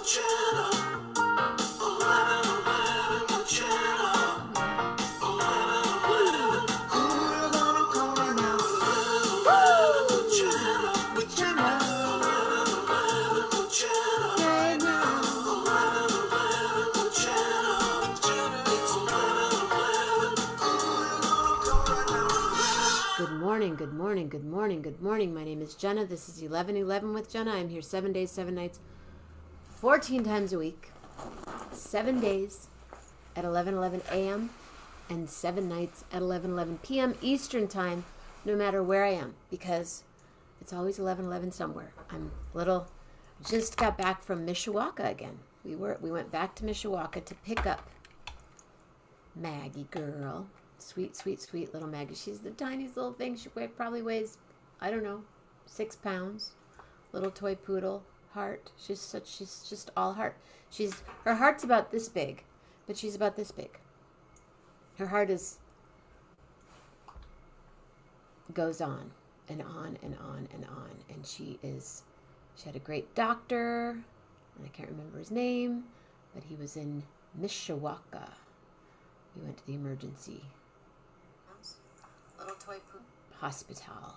Good morning, good morning, good morning. My name is Jenna. This is 11:11 with Jenna. I'm here 7 days, 7 nights, 14 times a week, 7 days at 11:11 a.m. and 7 nights at 11:11 p.m. Eastern time, no matter where I am, because it's always 11:11 somewhere. Just got back from Mishawaka again. We went back to Mishawaka to pick up Maggie girl. Sweet, sweet, sweet little Maggie. She's the tiniest little thing. She probably weighs, I don't know, 6 pounds. Little toy poodle heart. She's just all heart. Her heart's about this big, but she's about this big. Her heart goes on and on and on and on. And she had a great doctor, and I can't remember his name, but he was in Mishawaka. We went to the emergency little toy hospital.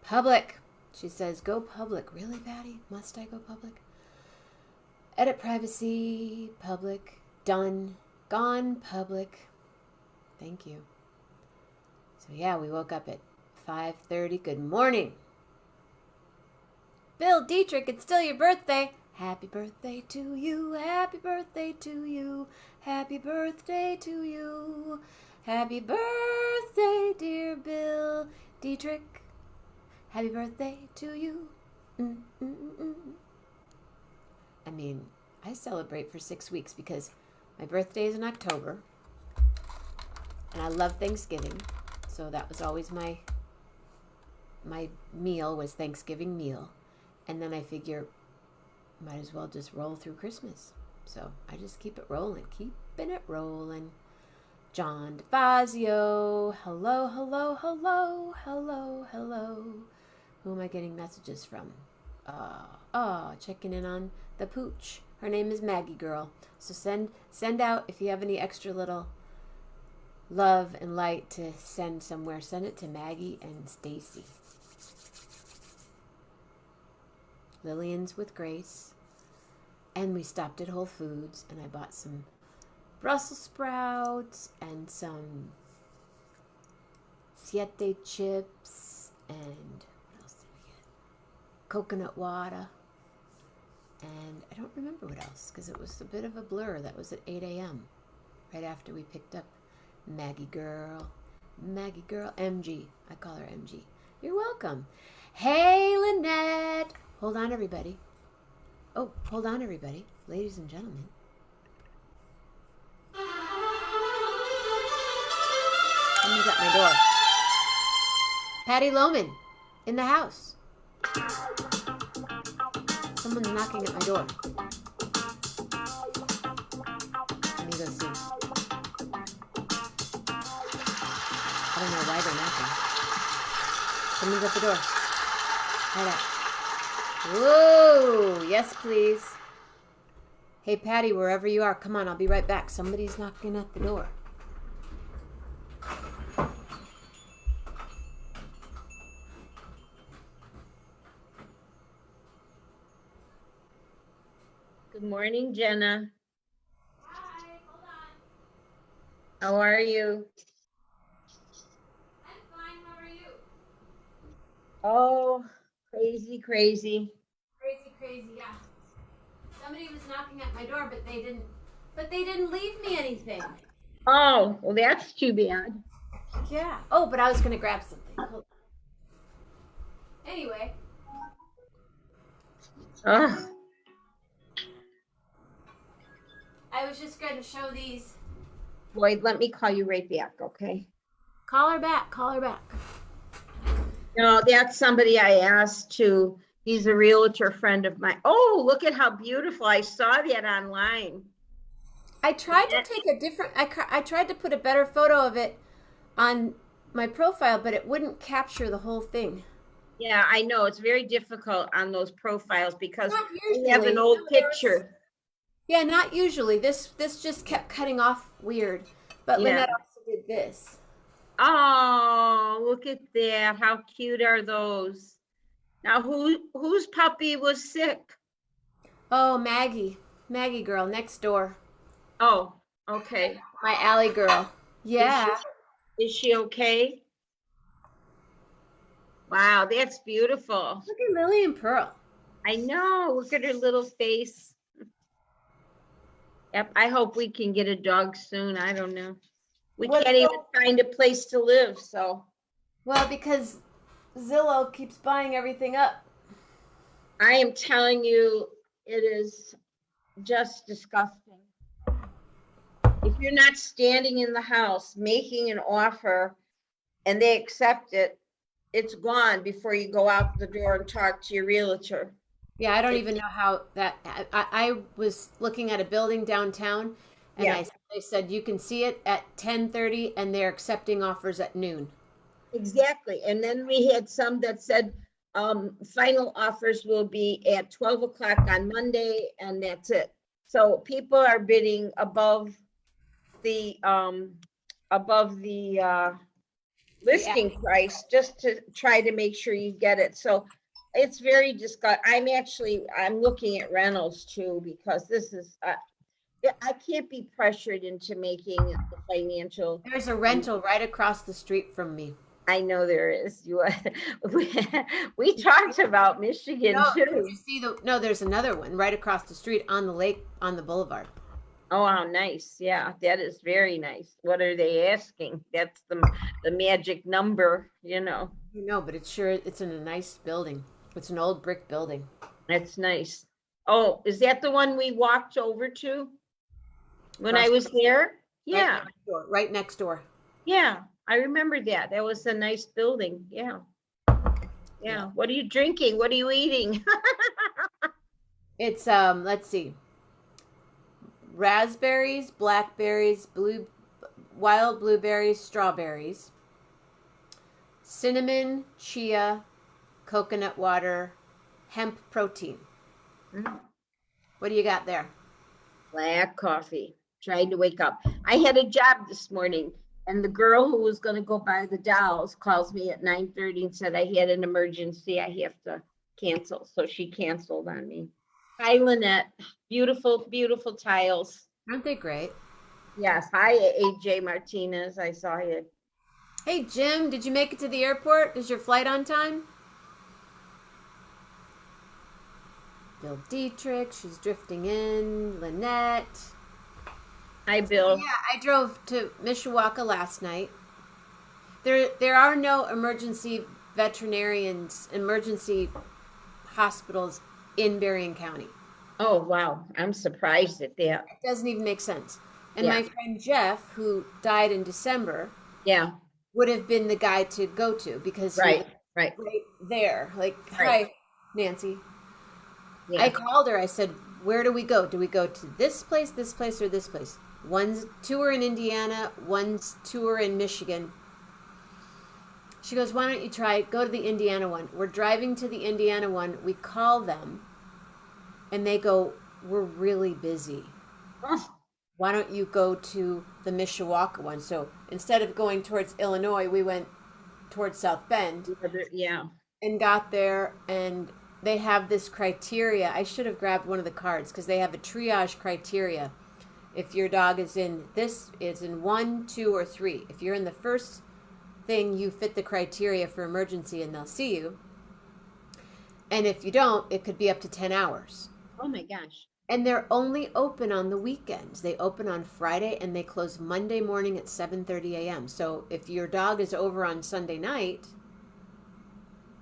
Public. She says, go public. Really, Patty? Must I go public? Edit privacy. Public. Done. Gone. Public. Thank you. So yeah, we woke up at 5:30. Good morning. Bill Dietrich, it's still your birthday. Happy birthday to you. Happy birthday to you. Happy birthday to you. Happy birthday, dear Bill Dietrich. Happy birthday to you. I mean, I celebrate for 6 weeks because my birthday is in October. And I love Thanksgiving. So that was always my meal was Thanksgiving meal. And then I figure might as well just roll through Christmas. So I just keep it rolling. Keeping it rolling. John DeFazio. Hello, hello, hello, hello, hello. Who am I getting messages from? Checking in on the pooch. Her name is Maggie Girl. So send out, if you have any extra little love and light to send somewhere, send it to Maggie and Stacy. Lillian's with Grace. And we stopped at Whole Foods and I bought some Brussels sprouts and some Siete chips and what else did we get? Coconut water. And I don't remember what else because it was a bit of a blur. That was at 8 a.m. right after we picked up Maggie Girl. Maggie Girl. MG. I call her MG. You're welcome. Hey, Lynette. Hold on, everybody. Oh, hold on, everybody. Ladies and gentlemen. Someone's at my door. Patti Lowman in the house. Someone's knocking at my door. Let me go see. I don't know why they're knocking. Someone's at the door. Hold up. Whoa! Yes, please. Hey, Patty, wherever you are, come on, I'll be right back. Somebody's knocking at the door. Good morning, Jenna. Hi, hold on. How are you? I'm fine, how are you? Oh, crazy, crazy. Crazy, yeah. Somebody was knocking at my door, but they didn't leave me anything. Oh, well, that's too bad. Yeah. Oh, but I was going to grab something. Hold on. Anyway. Oh, I was just going to show these. boy, let me call you right back, okay? Call her back. No, that's somebody I asked to. He's a realtor friend of mine. Oh, look at how beautiful. I saw that online. I tried to take a different, I tried to put a better photo of it on my profile, but it wouldn't capture the whole thing. Yeah, I know. It's very difficult on those profiles because Not we have an usually. old No, picture. Yeah, not usually. This just kept cutting off weird. But Yeah. Lynette also did this. Oh, look at that. How cute are those? Now, whose puppy was sick? Oh, Maggie. Maggie girl next door. Oh, okay. My alley girl. Is Yeah. she is she okay? Wow, that's beautiful. Look at Lily and Pearl. I know. Look at her little face. Yep. I hope we can get a dog soon. I don't know. We What can't even find a place to live, so Well, because Zillow keeps buying everything up. I am telling you, it is just disgusting. If you're not standing in the house making an offer and they accept it, it's gone before you go out the door and talk to your realtor. Yeah, I don't even know how that. I was looking at a building downtown, and Yeah, they said you can see it at 10:30, and they're accepting offers at noon. exactly. And then we had some that said final offers will be at 12 o'clock on Monday, and that's it. So people are bidding the above the Yeah, listing price just to try to make sure you get it. So it's very disgust. I'm looking at rentals too, because this is I can't be pressured into making the financial. there's a rental right across the street from me. I know there is. We, we talked about Michigan No, did too. you see the? No, there's another one right across the street on the lake on the boulevard. Oh, how nice. Yeah, that is very nice. What are they asking? That's the magic number, you know. No, but it's in a nice building. It's an old brick building. That's nice. Oh, is that the one we walked over to when I Across, was there? right Yeah, next door. Right next door. yeah. I remember that. That was a nice building. Yeah. Yeah. Yeah. What are you drinking? What are you eating? It's let's see. Raspberries, blackberries, wild blueberries, strawberries, cinnamon, chia, coconut water, hemp protein. What do you got there? Black coffee. Trying to wake up. I had a job this morning, and the girl who was going to go buy the dolls calls me at 9:30 and said I had an emergency. I have to cancel. So she canceled on me. Hi, Lynette. Beautiful, beautiful tiles. Aren't they great? Yes. Hi, AJ Martinez. I saw you. Hey, Jim, did you make it to the airport? Is your flight on time? Bill Dietrich, she's drifting in. Lynette. Hi, Bill. Yeah, I drove to Mishawaka last night. There are no emergency hospitals in Berrien County. Oh, wow. I'm surprised at that. It doesn't even make sense. And Yeah. my friend Jeff, who died in December, Yeah. would have been the guy to go to because he was Right. right there. Like, Right. hi, Nancy. Yeah. I called her. I said, where do we go? Do we go to this place, or this place? One's tour in Indiana, one's tour in Michigan. She goes, why don't you go to the Indiana one? We're driving to the Indiana one. We call them, and they go, we're really busy. Oh, Why don't you go to the Mishawaka one? So instead of going towards Illinois, we went towards South Bend yeah. and got there, and they have this criteria. I should have grabbed one of the cards because they have a triage criteria. If your dog is in 1, 2, or 3. If you're in the first thing, you fit the criteria for emergency and they'll see you. And if you don't, it could be up to 10 hours. Oh my gosh. And they're only open on the weekends. They open on Friday and they close Monday morning at 7:30 a.m. So if your dog is over on Sunday night,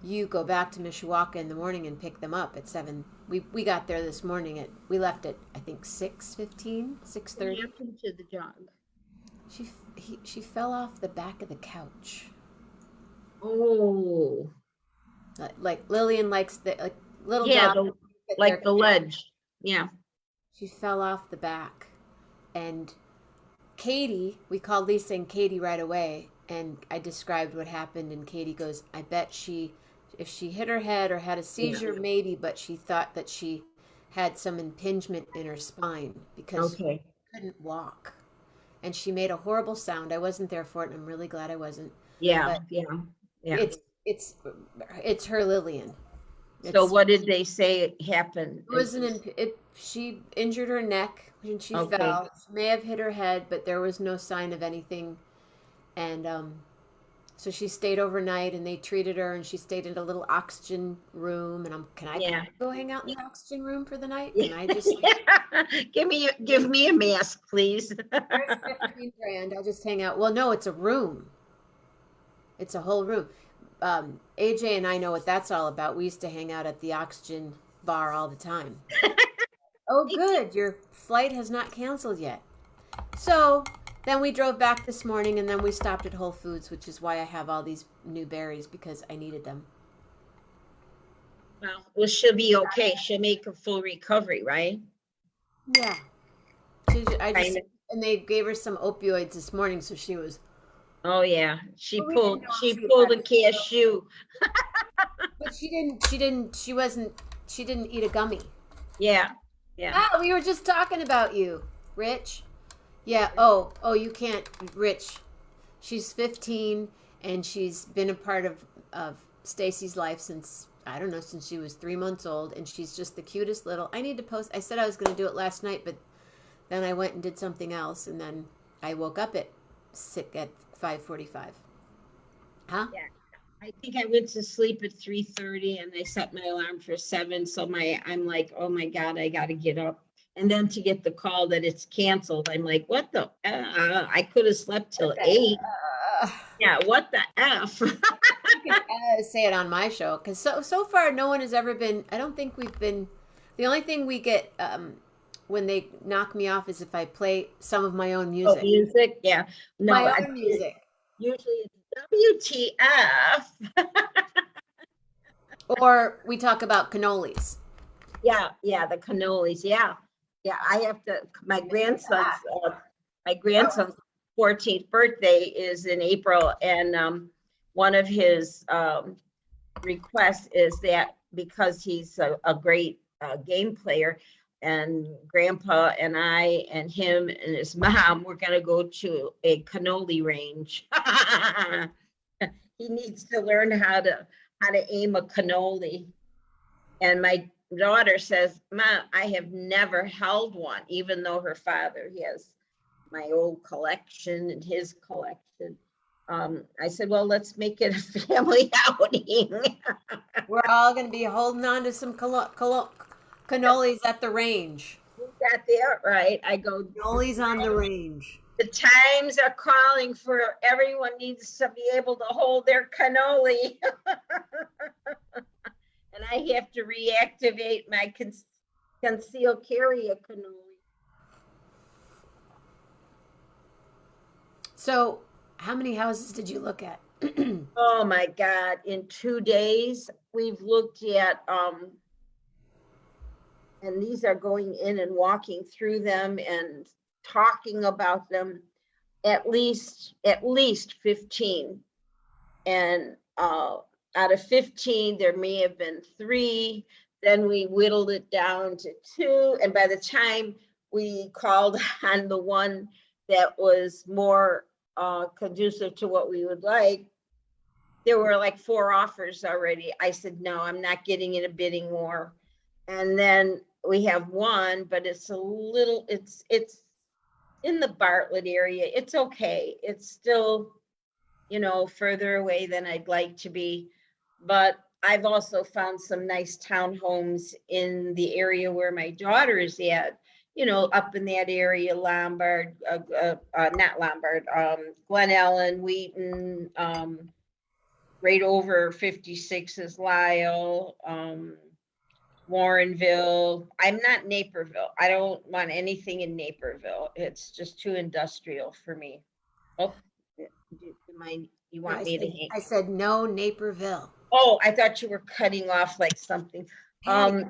you go back to Mishawaka in the morning and pick them up at 7. We got there this morning we left at I think 6:15, 6:30. What happened to the dog? She fell off the back of the couch. Oh. Like Lillian likes the little Yeah, dog the ledge. Yeah. She fell off the back. And Katie, we called Lisa and Katie right away, and I described what happened, and Katie goes, I bet if she hit her head or had a seizure, maybe, but she thought that she had some impingement in her spine because she Okay. couldn't walk. And she made a horrible sound. I wasn't there for it, and I'm really glad I wasn't. Yeah, But yeah, yeah. it's it's it's her Lillian. So It's what did they say happened? it was she injured her neck and she Okay. fell. She may have hit her head, but there was no sign of anything. And so she stayed overnight, and they treated her, and she stayed in a little oxygen room. And can I Yeah. go hang out in the oxygen room for the night? Yeah. Can I just Give me a mask, please. there's 15 grand. I'll just hang out. Well, no, it's a room. It's a whole room. AJ and I know what that's all about. We used to hang out at the oxygen bar all the time. Oh, good. Your flight has not canceled yet. So then we drove back this morning, and then we stopped at Whole Foods, which is why I have all these new berries because I needed them. Well, she'll be okay. She'll make a full recovery, right? Yeah. I just Kind of. and they gave her some opioids this morning, so she was. Oh yeah. But we didn't know if She she pulled had a cashew. But she didn't. She didn't. She wasn't. She didn't eat a gummy. Yeah. Yeah. Ah, we were just talking about you, Rich. Yeah. Oh, you can't, Rich. She's 15, and she's been a part of Stacy's life since I don't know since she was 3 months old, and she's just the cutest little. I need to post. I said I was going to do it last night, but then I went and did something else, and then I woke up at 5:45. Huh? Yeah. I think I went to sleep at 3:30 and I set my alarm for 7. So I'm like, oh my God, I got to get up. And then to get the call that it's canceled, I'm like, what the? I could have slept till 8. Yeah, what the F? You can say it on my show because so far no one has ever been. I don't think we've been. The only thing we get when they knock me off is if I play some of my own Oh, music. music? Yeah. No, My own music. usually it's WTF. Or we talk about cannolis. Yeah, the cannolis. Yeah. Yeah, I have to, my grandson's 14th birthday is in April, and one of his requests is that because he's a great game player, and grandpa and I and him and his mom, we're going to go to a cannoli range. He needs to learn how to aim a cannoli. And my daughter says, Mom, I have never held one, even though her father has my old collection and his collection. I said, well, let's make it a family outing. We're all going to be holding on to some cannolis at the range. You got that right. I go, Cannolis on the range. the times are calling for everyone needs to be able to hold their cannoli. And I have to reactivate my concealed carry a cannoli. So, how many houses did you look at? Oh my God. In 2 days, we've looked at, and these are going in and walking through them and talking about them, at least 15. And out of 15, there may have been 3. Then we whittled it down to 2. And by the time we called on the one that was more conducive to what we would like, there were like 4 offers already. I said, no, I'm not getting in a bidding war. And then we have one, but it's in the Bartlett area. It's okay. It's still, further away than I'd like to be. But I've also found some nice townhomes in the area where my daughter is at, up in that area, Lombard, not Lombard, Glen Ellen, Wheaton, right over 56 is Lyle, Warrenville. I'm not Naperville. I don't want anything in Naperville. It's just too industrial for me. Oh, you want me to hang? I said no, Naperville. Oh, I thought you were cutting off like something. Patty.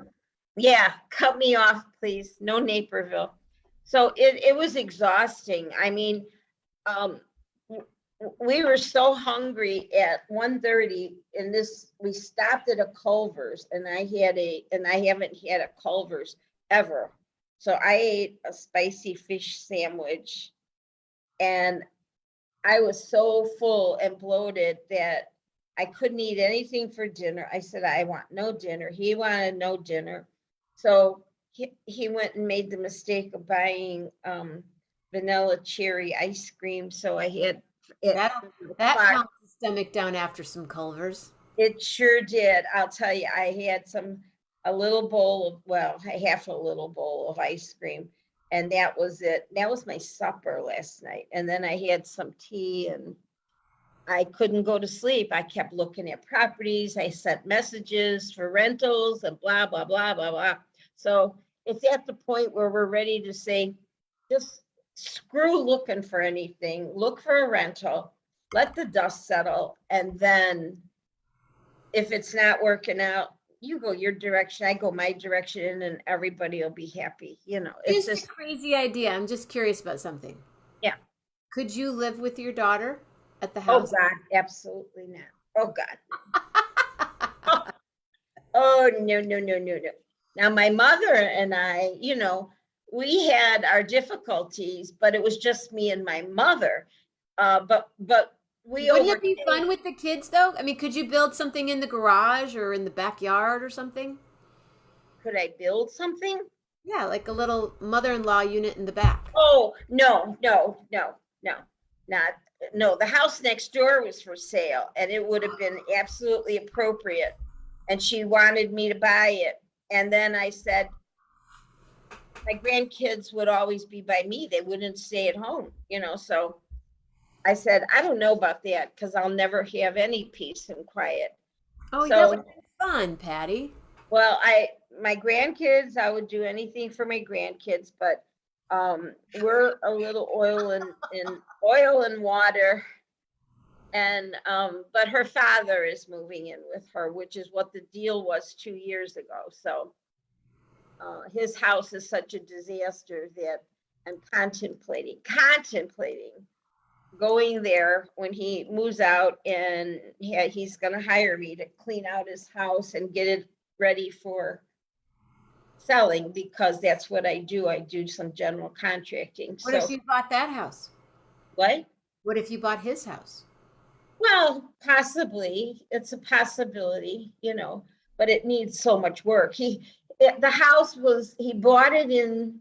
Yeah, cut me off, please. No Naperville. So it was exhausting. I mean, we were so hungry at 1:30 and we stopped at a Culver's, and I haven't had a Culver's ever. So I ate a spicy fish sandwich and I was so full and bloated that I couldn't eat anything for dinner. I said, I want no dinner. He wanted no dinner. So he went and made the mistake of buying vanilla cherry ice cream. So I had it. That calms the stomach down after some Culvers. It sure did. I'll tell you, I had a little bowl of, well, half a little bowl of ice cream. And that was it. That was my supper last night. And then I had some tea and I couldn't go to sleep. I kept looking at properties. I sent messages for rentals and blah, blah, blah, blah, blah. So it's at the point where we're ready to say, just screw looking for anything. Look for a rental, let the dust settle. And then if it's not working out, you go your direction, I go my direction, and everybody will be happy. It's Just a crazy idea. I'm just curious about something. Yeah. Could you live with your daughter at the Oh house? God, absolutely not. Oh God. Oh, no, no, no, no, no. Now my mother and I, we had our difficulties, but it was just me and my mother. But we Wouldn't it be overcame. fun with the kids though? I mean, could you build something in the garage or in the backyard or something? Could I build something? Yeah, like a little mother-in-law unit in the back. Oh, no, no, no, no, not, no. The house next door was for sale and it would have been absolutely appropriate. And she wanted me to buy it. And then I said, my grandkids would always be by me. They wouldn't stay at home, so I said, I don't know about that because I'll never have any peace and quiet. Oh, that would So, be fun, Patty. well, my grandkids, I would do anything for my grandkids, but we're a little oil and water. And but her father is moving in with her, which is what the deal was 2 years ago. So his house is such a disaster that I'm contemplating going there when he moves out, and he's going to hire me to clean out his house and get it ready for selling, because that's what I do. I do some general contracting. What if you bought that house? What? What if you bought his house? Well, possibly. It's a possibility, but it needs so much work. The house he bought it in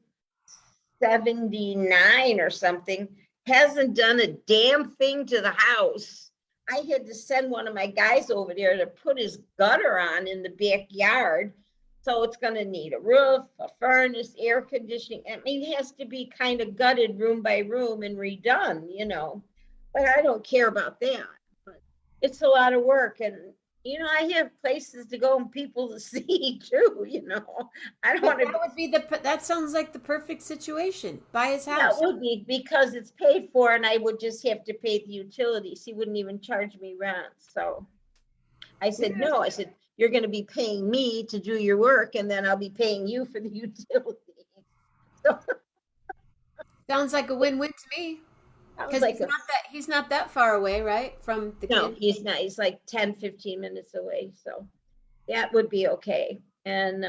79 or something, hasn't done a damn thing to the house. I had to send one of my guys over there to put his gutter on in the backyard. So it's going to need a roof, a furnace, air conditioning. I mean, it has to be kind of gutted room by room and redone, but I don't care about that. But it's a lot of work. And I have places to go and people to see too, I don't want to. That would be that sounds like the perfect situation. Buy his Yeah, it house. would be, because it's paid for and I would just have to pay the utilities. He wouldn't even charge me rent. So I said, no, I said, you're going to be paying me to do your work and then I'll be paying you for the utilities. So Sounds like a win-win to me. I was Because like, he's not that far away, right? From the no, kid. he's not. He's like 10, 15 minutes away. So that would be okay. And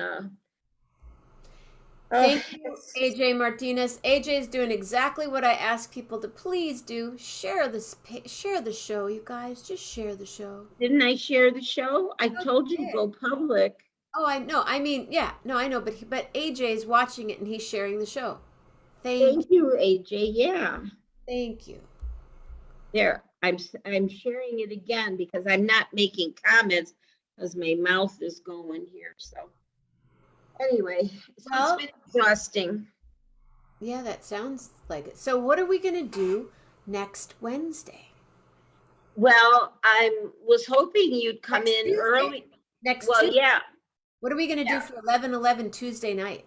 Thank you, AJ Martinez. AJ is doing exactly what I ask people to please do. Share the show, you guys. Just share the show. Didn't I share the show? I told you to go public. Oh, I know. I mean, yeah. No, I know. But AJ is watching it and he's sharing the show. Thank you, AJ. Yeah. Thank you. There, I'm sharing it again because I'm not making comments because my mouth is going here. So anyway, it's been exhausting. Yeah, that sounds like it. So what are we going to do next Wednesday? Well, I was hoping you'd come in Tuesday. early. Well, Tuesday. Yeah. What are we going to do for 11/11 Tuesday night?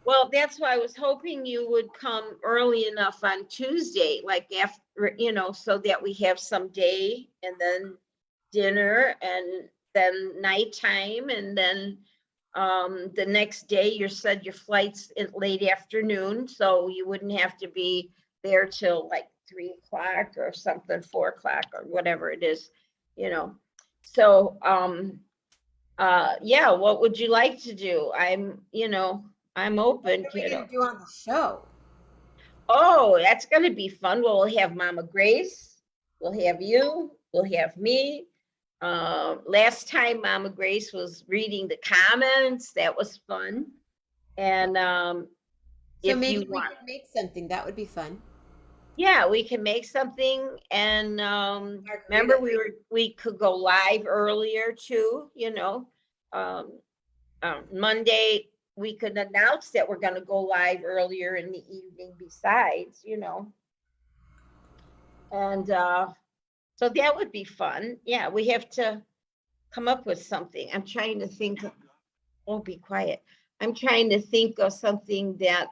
Well, that's why I was hoping you would come early enough on Tuesday, like after, so that we have some day and then dinner and then nighttime. And then the next day you said your flight's in late afternoon. So you wouldn't have to be there till like 3 o'clock or something, 4 o'clock or whatever it is, So, yeah, what would you like to do? I'm open, What are we kiddo. gonna do on the show? Oh, that's going to be fun. We'll have Mama Grace. We'll have you. We'll have me. Last time Mama Grace was reading the comments. That was fun. And So if you maybe we want, could make something. That would be fun. yeah, we can make something. And remember, Margarita. we could go live earlier too. Monday we could announce that we're going to go live earlier in the evening. Besides. And so that would be fun. Yeah, we have to come up with something. I'm trying to think. Oh, be quiet. I'm trying to think of something that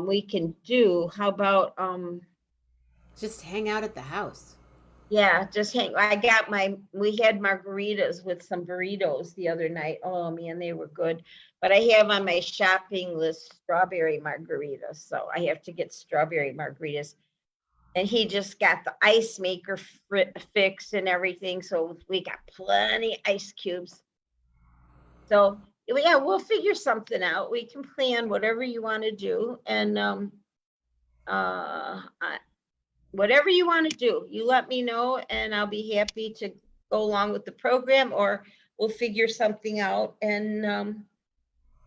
we can do. How about Just hang out at the house. yeah, just hang. We had margaritas with some burritos the other night. Oh man, they were good. But I have on my shopping list strawberry margaritas, so I have to get strawberry margaritas. And he just got the ice maker fixed and everything. So we got plenty ice cubes. So yeah, we'll figure something out. We can plan whatever you want to do. And uh, whatever you want to do, you let me know and I'll be happy to go along with the program, or we'll figure something out and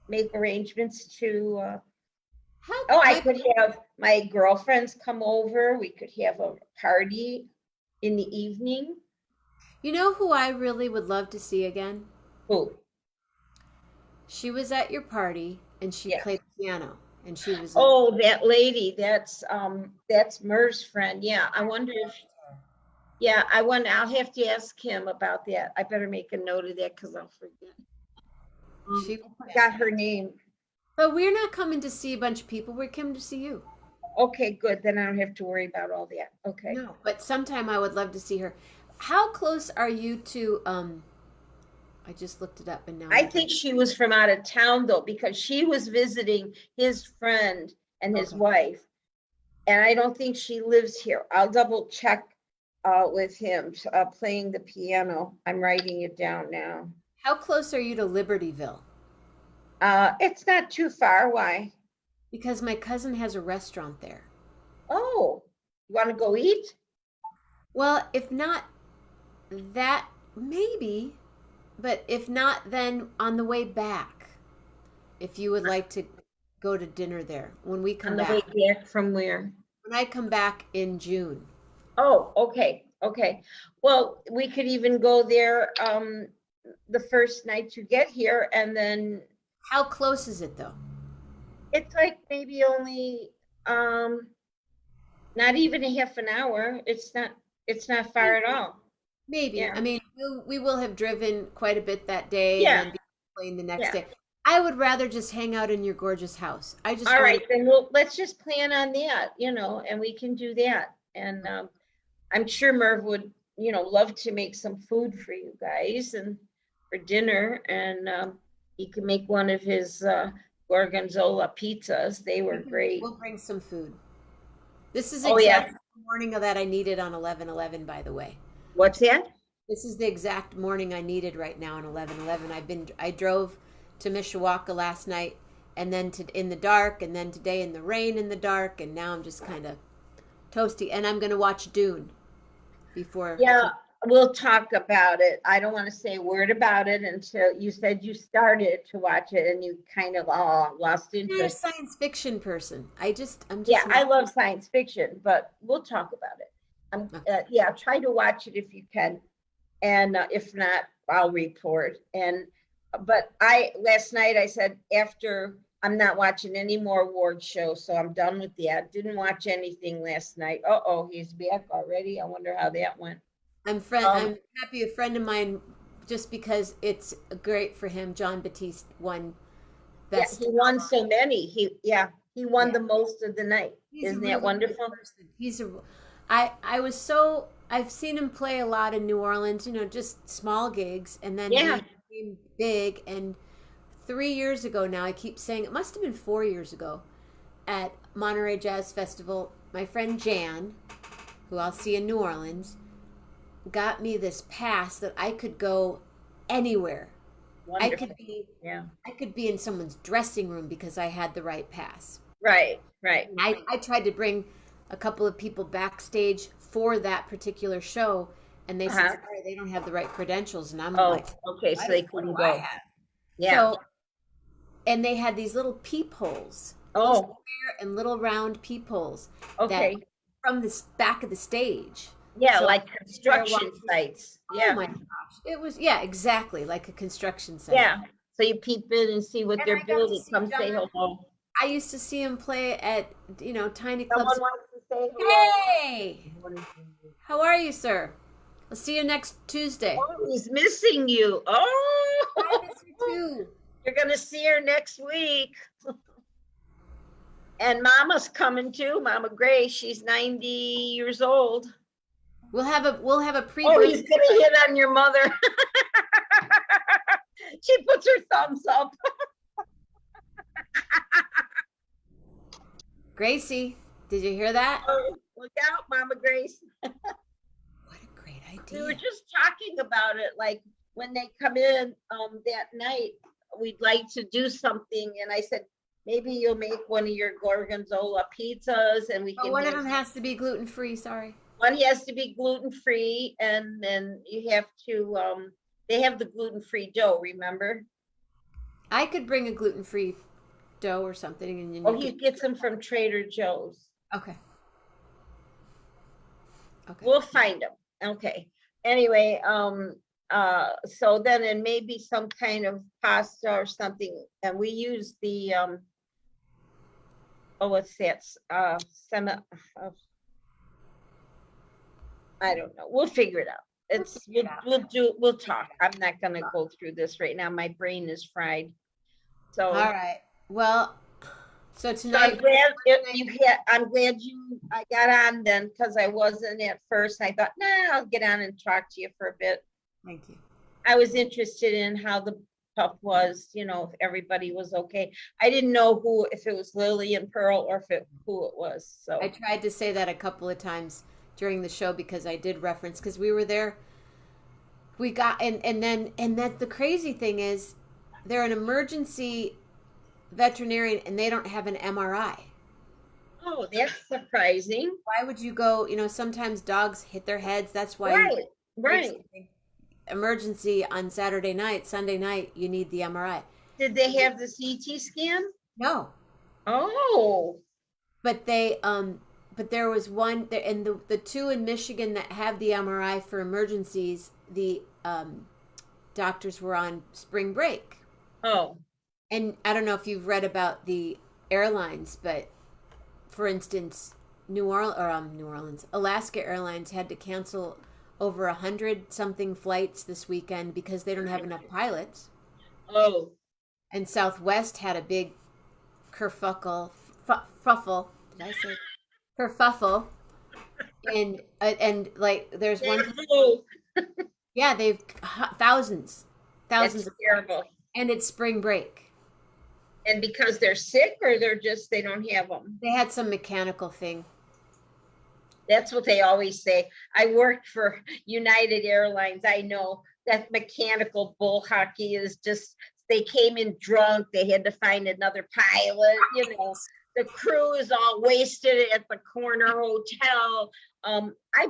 make arrangements to I could have my girlfriends come over. We could have a party in the evening. You know who I really would love to see again? Who? She was at your party and she Yeah. played piano and she was Oh, that lady. That's Mer's friend. Yeah. I wonder if I'll have to ask him about that. I better make a note of that because I'll forget. she I forgot her name. But we're not coming to see a bunch of people. We're coming to see you. Okay, good. Then I don't have to worry about all that. Okay. No, but sometime I would love to see her. How close are you to I just looked it up and now I think she was from out of town though, because she was visiting his friend and his wife. And I don't think she lives here. I'll double check with him playing the piano. I'm writing it down now. How close are you to Libertyville? It's not too far. Why? Because my cousin has a restaurant there. Oh, you want to go eat? Well, if not that, maybe. But if not, then on the way back, if you would like to go to dinner there when we come On the back. way back from where? When I come back in June. Oh, okay. Okay. Well, we could even go there the first night you get here, and then How close is it though? it's like maybe only not even a half an hour. It's not far at all. Maybe. Yeah. I mean, we will have driven quite a bit that day Yeah. and then be playing the next Yeah. day. I would rather just hang out in your gorgeous house. I just All wanna- right, then let's just plan on that, and we can do that. And I'm sure Merv would, love to make some food for you guys and for dinner. And he can make one of his gorgonzola pizzas. They were great. We'll bring some food. This is Oh, yeah. exactly the morning that I needed on 11/11, by the way. What's that? This is the exact morning I needed right now on 11/11. I drove to Mishawaka last night and then in the dark and then today in the rain in the dark and now I'm just kind of toasty and I'm going to watch Dune before. Yeah, we'll talk about it. I don't want to say a word about it until you said you started to watch it and you kind of lost I'm not a interest. science fiction person. I'm just Yeah, I love science fiction, but we'll talk about it. Yeah, try to watch it if you can. And if not, I'll report. But last night I said after I'm not watching any more award shows, so I'm done with that. Didn't watch anything last night. He's back already. I wonder how that went. I'm happy a friend of mine just because it's great for him. John Batiste won best. Yeah, he won so many. He won the most of the night. Isn't that wonderful? I've seen him play a lot in New Orleans, just small gigs, and then Yeah. he became big. And 3 years ago now, I keep saying it must have been 4 years ago, at Monterey Jazz Festival, my friend Jan, who I'll see in New Orleans, got me this pass that I could go anywhere I Wonderful. could be Yeah. I could be in someone's dressing room because I had the right pass. Right. Right. I tried to bring a couple of people backstage for that particular show, and they said, Uh-huh. sorry, they don't have the right credentials. And I'm Oh, like, okay. So they what do couldn't I go. have? Yeah. So, and they had these little peepholes, little Oh, square and little round peepholes that okay. from the back of the stage. Yeah, So like I'm there construction watching. sites. Oh Yeah. my gosh. It was, yeah, exactly like a construction site. Yeah. So you peep in and see what And they're I got to building. see Come say John. hello. I used to see him play at, tiny Someone clubs. wants to say hello. Hey, how are you, sir? I'll see you next Tuesday. Oh, he's missing you. I Oh, miss you too. you're gonna see her next week. And Mama's coming too. Mama Grace. She's 90 years old. We'll have a Oh, pre-birthday. he's gonna hit on your mother. She puts her thumbs up. Gracie, did you hear that? Oh, look out, Mama Grace. What a great We were idea. just talking about it, like when they come in that night, we'd like to do something. And I said, maybe you'll make one of your gorgonzola pizzas and we But can one of have them has to be gluten-free, sorry. one has to be gluten-free, and then you have to they have the gluten-free dough, remember? I could bring a gluten-free dough or something and then Oh, you he could. gets them from Trader Joe's. Okay. Okay. We'll find them. Okay. Anyway, so then it may be some kind of pasta or something, and we use the oh, what's that? Semi. I don't know. We'll figure it out. It's Figure it out. we'll talk. I'm not gonna go through this right now. My brain is fried. So All right. Well, so I'm tonight, glad I'm glad I got on then, because I wasn't at first. I thought, nah, I'll get on and talk to you for a bit. thank you. I was interested in how the pup was, if everybody was okay. I didn't know if it was Lily and Pearl or who it was. So I tried to say that a couple of times during the show because I did reference because we were there. We got and that the crazy thing is they're an emergency veterinarian and they don't have an MRI. oh, that's surprising. Why would you go? Sometimes dogs hit their heads. That's why you Right, break right. something. Emergency on Saturday night, Sunday night, you need the MRI. Did they have the CT scan? No, Oh, but but there was one there, and the two in Michigan that have the MRI for emergencies. The doctors were on spring break, oh, and I don't know if you've read about the airlines, but for instance, New Orleans, Alaska Airlines had to cancel over 100 something flights this weekend because they don't have enough pilots. oh. And Southwest had a big kerfuffle. Did I say kerfuffle? And like there's one. Oh, Yeah, they've thousands, that's of, terrible. and it's spring break. And because they're sick, or they don't have them. They had some mechanical thing. That's what they always say. I worked for United Airlines. I know that mechanical bull hockey is just, they came in drunk. They had to find another pilot. The crew is all wasted at the corner hotel. I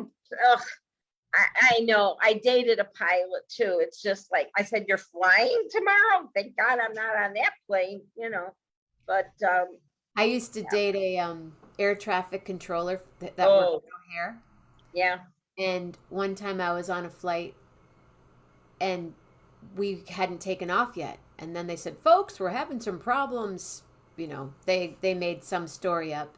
know. I dated a pilot too. It's just like I said, you're flying tomorrow. Thank God I'm not on that plane. But I used to date a air traffic controller that worked oh at O'Hare, yeah. and one time I was on a flight and we hadn't taken off yet, and then they said, "Folks, we're having some problems." They made some story up,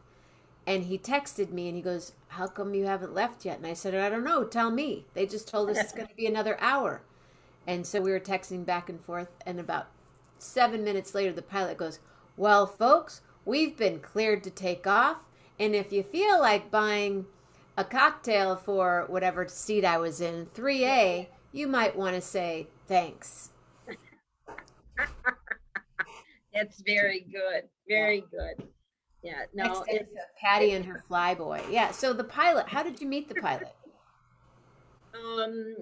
and he texted me and he goes, "How come you haven't left yet?" And I said, "I don't know. Tell me. They just told us it's going to be another hour." And so we were texting back and forth, and about 7 minutes later, the pilot goes, "Well, folks, we've been cleared to take off, and if you feel like buying a cocktail for whatever seat I was in, 3A, you might want to say thanks." That's very good. Very good. Yeah. Next No, episode, Patty and her flyboy. Yeah. So the pilot. How did you meet the pilot? um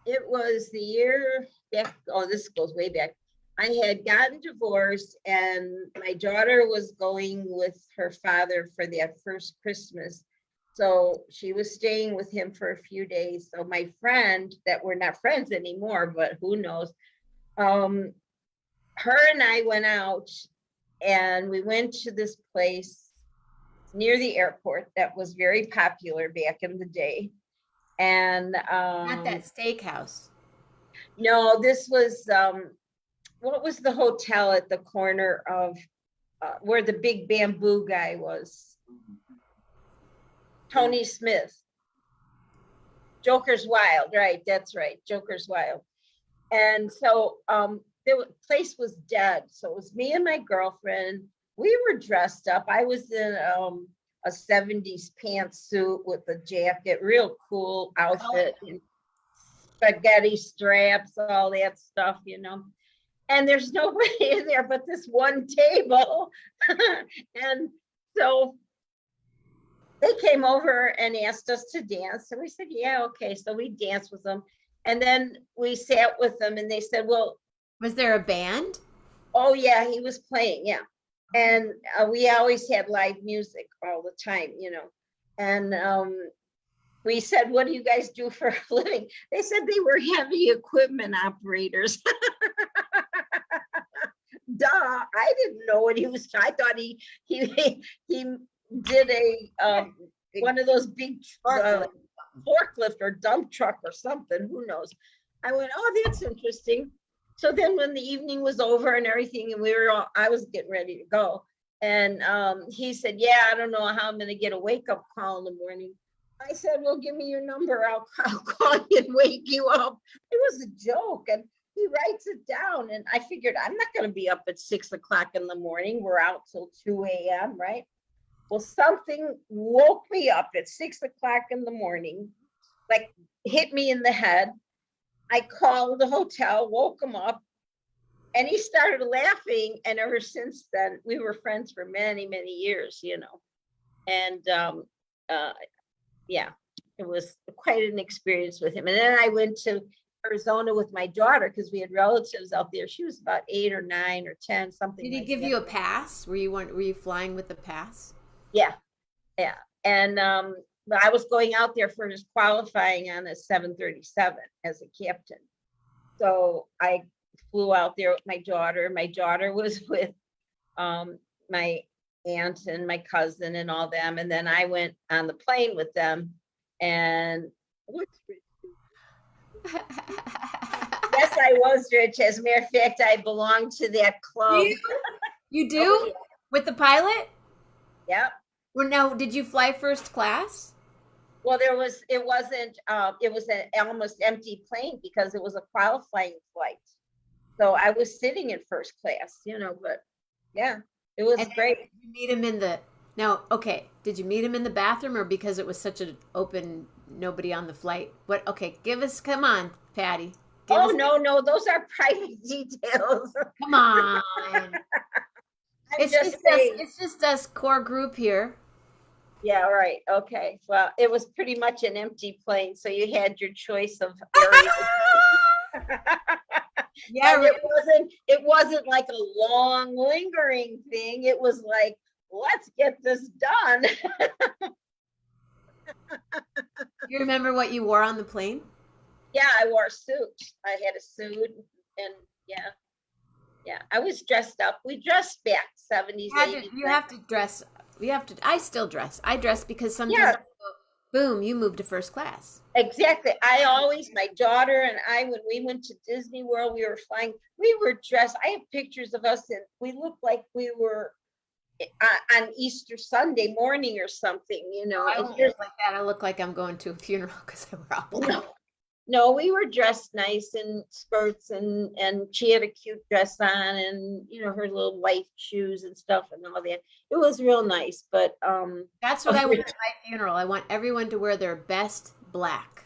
It was the year back, oh, this goes way back. I had gotten divorced and my daughter was going with her father for that first Christmas. So she was staying with him for a few days. So my friend, that we're not friends anymore, but who knows, um, her and I went out and we went to this place near the airport that was very popular back in the day. And Not that steakhouse. no, this was what was the hotel at the corner of where the big bamboo guy was? Tony Smith. Joker's Wild, right? That's right, Joker's Wild. And so the place was dead. So it was me and my girlfriend. We were dressed up. I was in a 70s pantsuit with a jacket, real cool outfit, and spaghetti straps, all that stuff, you know. And there's nobody in there but this one table. And so they came over and asked us to dance. And we said, yeah, okay. So we danced with them. And then we sat with them and they said, well, Was there a band? oh, yeah, he was playing. Yeah. And we always had live music all the time, you know. And we said, what do you guys do for a living? They said they were heavy equipment operators. Duh, I didn't know what he was. I thought he did a one of those big forklift or dump truck or something. Who knows? I went, oh, that's interesting. So then when the evening was over and everything, and I was getting ready to go. And he said, yeah, I don't know how I'm going to get a wake up call in the morning. I said, well, give me your number. I'll call you and wake you up. It was a joke. And he writes it down. And I figured I'm not going to be up at 6 o'clock in the morning. We're out till 2 a.m., right? Well, something woke me up at 6 o'clock in the morning, like hit me in the head. I called the hotel, woke him up, and he started laughing. And ever since then, we were friends for many, many years, you know. And yeah, it was quite an experience with him. And then I went to Arizona with my daughter because we had relatives out there. She was about 8 or 9 or 10, something. Did he give you a pass? Were you flying with a pass? Yeah, yeah. And I was going out there for his qualifying on a 737 as a captain. So I flew out there with my daughter. My daughter was with my aunt and my cousin and all them. And then I went on the plane with them. And yes, I was rich. As a matter of fact, I belonged to that club. You do? Oh, yeah. With the pilot? Yep. Well, now, did you fly first class? Well, it was an almost empty plane because it was a qualifying flight. So I was sitting in first class, you know, but yeah, it was great. Did you meet him did you meet him in the bathroom or because it was such an open, nobody on the flight? Okay, come on, Patti. No, those are private details. Come on. It's just us core group here. Yeah, right. Okay. Well, it was pretty much an empty plane, so you had your choice of areas. Yeah, and it wasn't like a long lingering thing. It was like, let's get this done. You remember what you wore on the plane? Yeah, I wore a suit. I had a suit and yeah, I was dressed up. We dressed back 70s, 80s. You have to dress. I still dress. I dress because sometimes, boom, you move to first class. Exactly. My daughter and I, when we went to Disney World, we were flying, we were dressed. I have pictures of us and we looked like we were on Easter Sunday morning or something, you know. I don't look like that. I look like I'm going to a funeral because I wear all black. No, we were dressed nice in skirts and she had a cute dress on and, you know, her little white shoes and stuff and all that. It was real nice, but that's what I want at my funeral. I want everyone to wear their best black.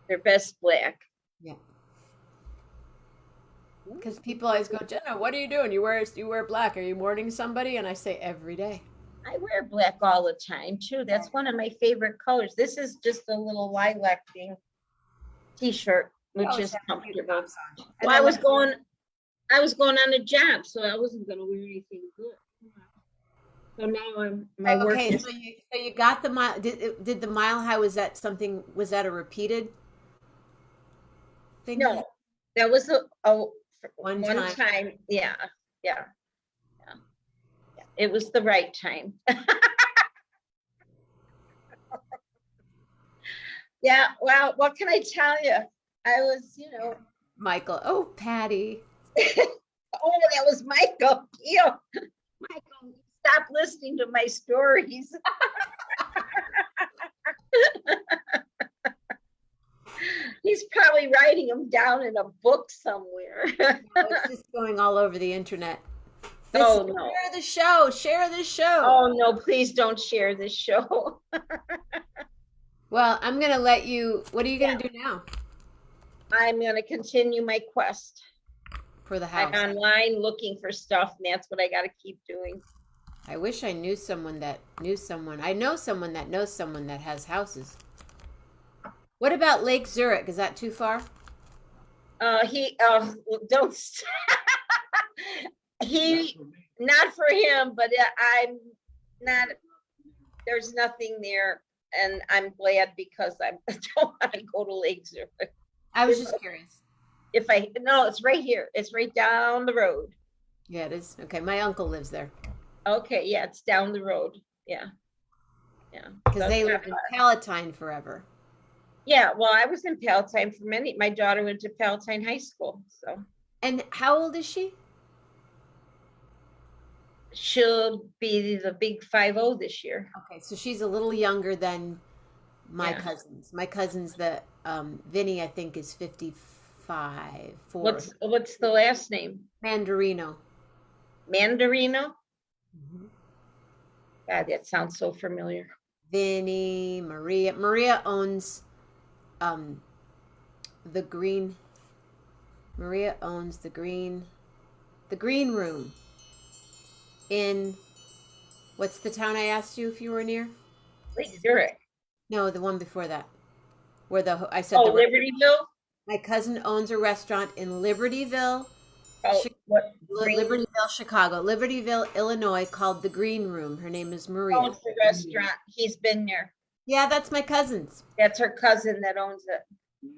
Their best black. Yeah. Because people always go, Jenna, what are you doing? You wear black. Are you mourning somebody? And I say every day. I wear black all the time too. That's one of my favorite colors. This is just a little lilac thing. T-shirt. which Always is have a cute comfortable. pop song. And Well, I I was like going on a job, so I wasn't going to wear anything good. So now my work okay, is so you got the mile. Did the Mile High? Was that something? Was that a repeated thing you had no, that was a one one time? time. Yeah, yeah, yeah. It was the right time. Yeah. Well, what can I tell you? I was, Michael. Oh, Patty. oh, that was Michael. Ew. Michael, stop listening to my stories. He's probably writing them down in a book somewhere. No, it's just going all over the internet. Oh no. Share the show. Share the show. Oh no, please don't share this show. Well, I'm gonna let you. What are you Yeah, gonna do now I'm going to continue my quest. for the I'm house? online looking for stuff, and that's what I got to keep doing. I wish I knew someone that knew someone. I know someone that knows someone that has houses. What about Lake Zurich? Is that too far? He don't he not for him, but I'm not. There's nothing there, and I'm glad because I don't want to go to Lake Zurich. I was just curious. If I no, it's right here. It's right down the road. Yeah, it is. Okay, my uncle lives there Okay, yeah, it's down the road. Yeah, yeah. because So they it's not lived in far. Palatine forever. Yeah, well, I was in Palatine for many. My daughter went to Palatine High School, so And how old is she? she'll be the big 50 this year. Okay, so she's a little younger than my Yeah. cousins. My cousins, the Vinny, I think is 55, four. What's the last name? Mandarino. Mandarino? Mhm. God, that sounds so familiar. Vinny, Maria. Maria owns um the green. Maria owns the green room in what's the town I asked you if you were near? Lake Zurich. No, the one before that. Where I said Oh, Libertyville? my cousin owns a restaurant in Libertyville, Oh, what green? Libertyville, Chicago, Libertyville, Illinois, called the Green Room. Her name is Oh, Maria. it's the restaurant. He's been there. Yeah, that's my cousin's. That's her cousin that owns it.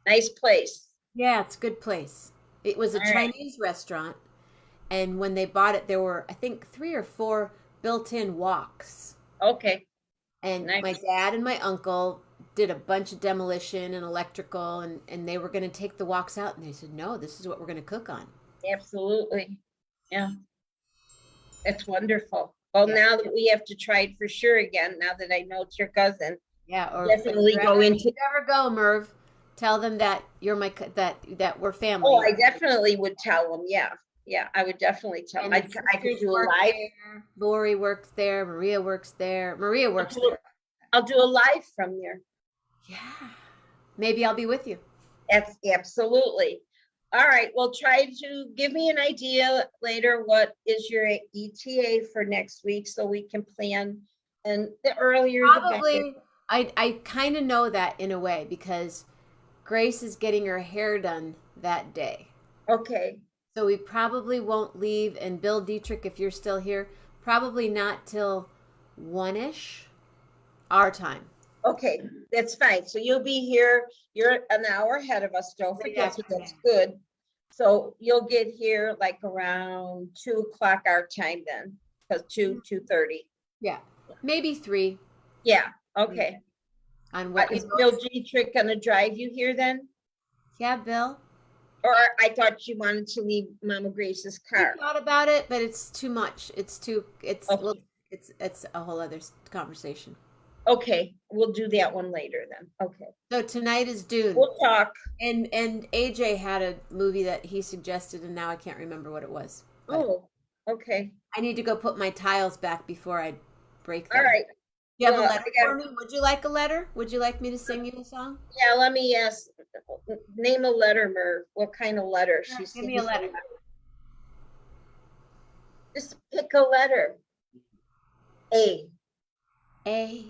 Nice place. Yeah, it's a good place. It was a All right. Chinese restaurant, and when they bought it, there were, I think, 3 or 4 built-in walks. Okay. And Nice. my dad and my uncle did a bunch of demolition and electrical, and they were going to take the walks out, and they said, no, this is what we're going to cook on. Absolutely. Yeah. That's wonderful. Well, Yeah. now that we have to try it for sure again, now that I know it's your cousin, Yeah, or definitely go if into. you ever go, Merv, tell them that you're that we're family. Oh, I definitely would tell them. Yeah. Yeah, I would definitely tell them. And I could sisters do a work live. there. Lori works there. Maria works there. Maria works there. I'll do a live from there. Yeah. Maybe I'll be with you. That's absolutely. All right. Well, try to give me an idea later. What is your ETA for next week so we can plan? And the earlier the better. Probably, I kind of know that in a way because Grace is getting her hair done that day. Okay. So we probably won't leave. And Bill Dietrich, if you're still here, probably not till 1-ish our time. Okay, that's fine. So you'll be here. You're an hour ahead of us. Don't forget, so that's good. So you'll get here like around 2 o'clock our time then, because 2:30. Yeah, maybe 3. Yeah. Okay. On what Is Bill Dietrich gonna drive you here then? Yeah, Bill. Or I thought you wanted to leave Mama Grace's car. I thought about it, but it's too much. It's Okay. well, it's a whole other conversation. Okay, we'll do that one later then. Okay. So tonight is Dune. We'll talk. And AJ had a movie that he suggested, and now I can't remember what it was. Oh, okay. I need to go put my tiles back before I break them. All right. You have a Well, letter for me? Would you like a letter? Would you like me to sing you a song? Yeah, let me ask. Name a letter, Merv. What kind of letter? Yeah, give me a letter. Just pick a letter. A. A,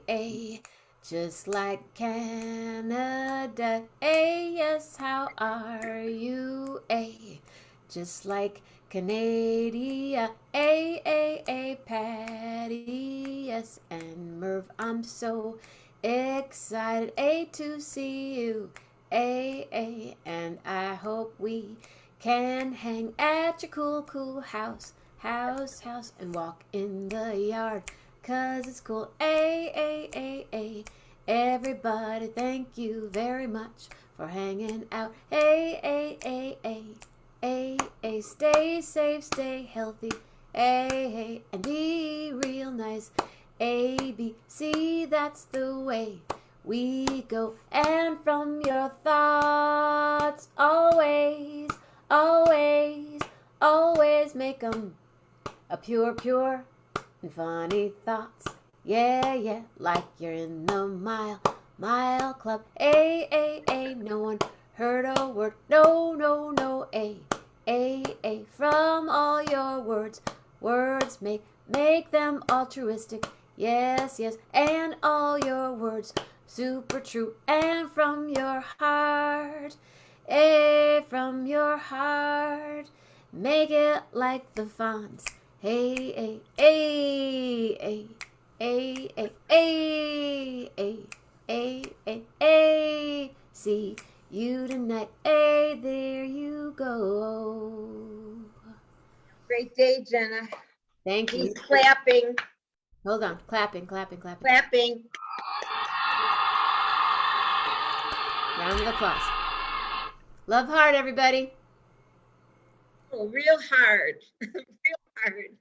A, just like Canada. A, yes, how are you? A, just like Canada. A, Patty, yes, and Merv, I'm so excited. A, to see you. A, and I hope we can hang at your cool, cool house, and walk in the yard, 'cause it's cool. Everybody, thank you very much for hanging out. Stay safe, stay healthy. And be real nice. A, B, C, that's the way we go. And from your thoughts, always, always, always make 'em a pure and funny thoughts. Yeah, like you're in the mile club. No one heard a word. No. A, from all your words make them altruistic. Yes, and all your words super true. And from your heart, from your heart, make it like the Fonz. Hey, see you tonight. There you go. Great day, Jenna. Thank you. He's clapping. Hold on. Clapping. Clapping. Round of applause. Love hard, everybody. Oh, real hard. Real hard.